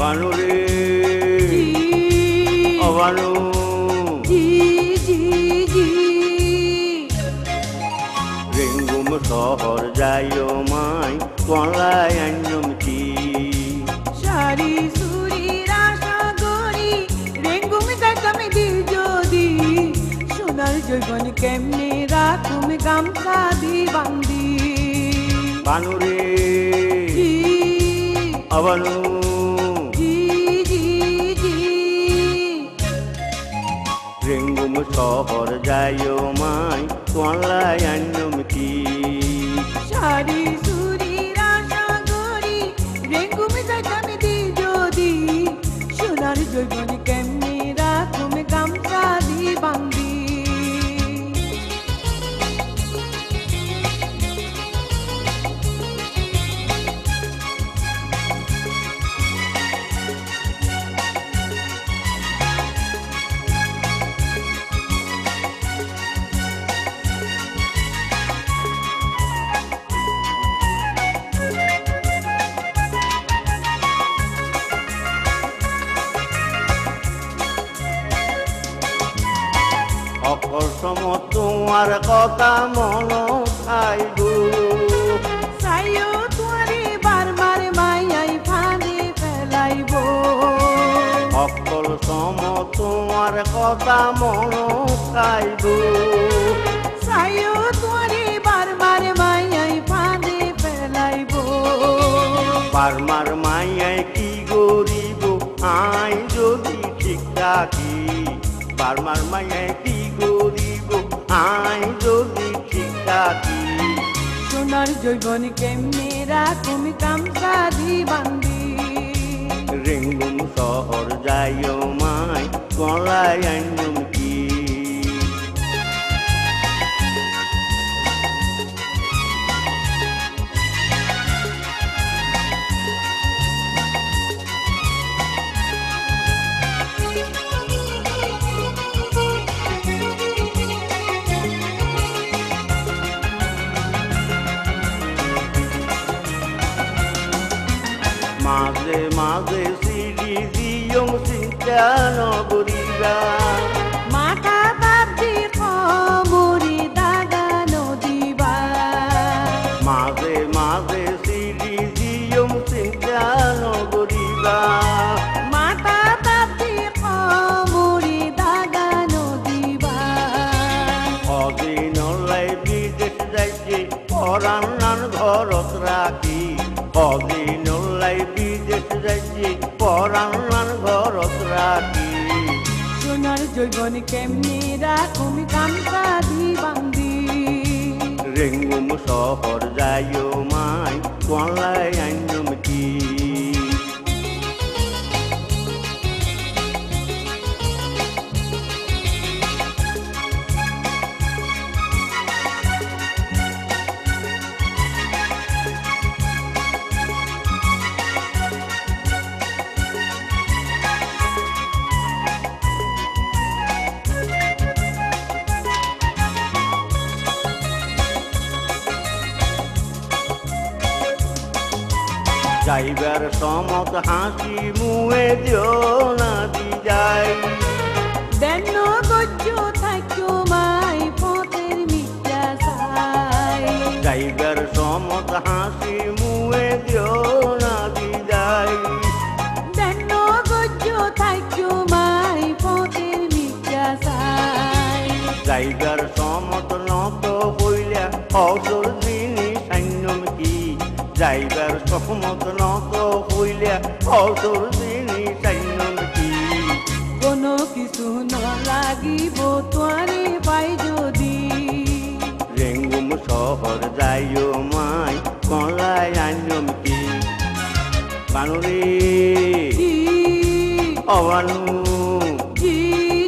বানুরে জি অবানু জি জি জি রেঙ্গুম শহর যাইও মাই কলাই আঞ্জমটি সারি সুরি রাশা গরি রেঙ্গুম যাইতাম দি যদি সোনার জৈবন কেমনে রাখুম গামছা দি বান্দি বানুরে জি অবানু জি জি জি রেঙ্গুম শহর যাইও মাই কলাই আঞ্জমটি সারি সুরি রাশা গরি রেঙ্গুম যাইতাম দি যদি সোনার জৈবন কেমনে রাখুম গামছা দি বান্দি অকল সম তোমার কথা মন খাইব সাইও তোরে বারবার মায়াই ফাঁদে ফেলাইব অকল সম তোমার কথা মন খাইব সাইও তোরে বারবার মায়াই ফাঁদে ফেলাইব বারমার মাইয়াই কি গরিব আই যদি ঠিক থাকি বারমার মাইয়াই কি গরিব আই যদি ঠিক থাকি সোনার জৈবন কেমনে রাখুম গামছা দি বান্দি রেঙ্গুম শহর যাইও মাই কলাই আঞ্জম কি মাঝে মাঝে সিঁড়ি দিয়ং চিন্তা নগরিবা মাথা বাপজি কমরি দাদা নদীবা মাঝে মাঝে সিঁড়ি দিয়ং চিন্তা নগরিবা মাথা বাপজি কমরি দাদা নদীবা অদিনলাই বিদেশ যাইছে পরাণ নান ঘরত রাখি অদিনলাই বিদেশ যাইছে পরাণ নান ঘরত রাখি সোনার জৈবন কেমনে রাখুম গামছা দি বান্দি রেঙ্গুম শহর যাইও মাই কলাই আঞ্জম কি যাইবার সমত হাসি মুয়ে দিও না দি যাই দেন গজ্জ থাকো মাই পথের মিথ্যা চাই যাইবার সমত হাসি মুয়ে দিও না দি যাই দেন গজ্জ থাকো মাই পথের মিথ্যা চাই যাইবার সমত নত হইলা অসর দিনী সান্যম কি যাইবার সমত নত হইলা অসর দিনী সান্যম কি কোনো কিছু ন লাগিব তোয়ারে পাই যদি রেঙ্গুম শহর যাইও মাই কলাই আঞ্জম কি বানুরে জি অবানু জি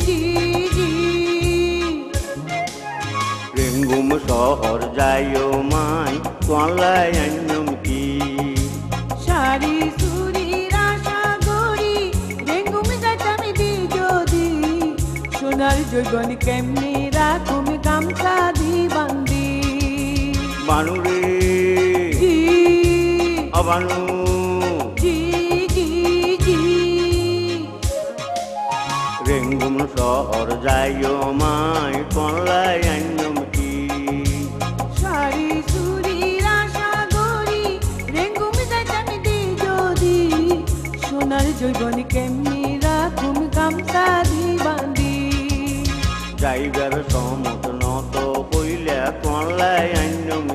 জি জি রেঙ্গুম শহর যাইও মাই কলাই আঞ্জম কি সারি সুরি রাশা গরি রেঙ্গুম যাইতাম দি যদি সোনার জৈবন কেমনে রাখুম গামছা দি বান্দি বানুরে জি অবানু জি জি জি যাইও মাই কলাই আইনম কি শাড়ি চুরির আশা গড়ি রেঙ্গুমি যাইতামি দি যদি সোনার জৈবনি কেমনি রাখুম গামছা দি বান্ধি যাইবার সমত নত কইলে কলাই আইনম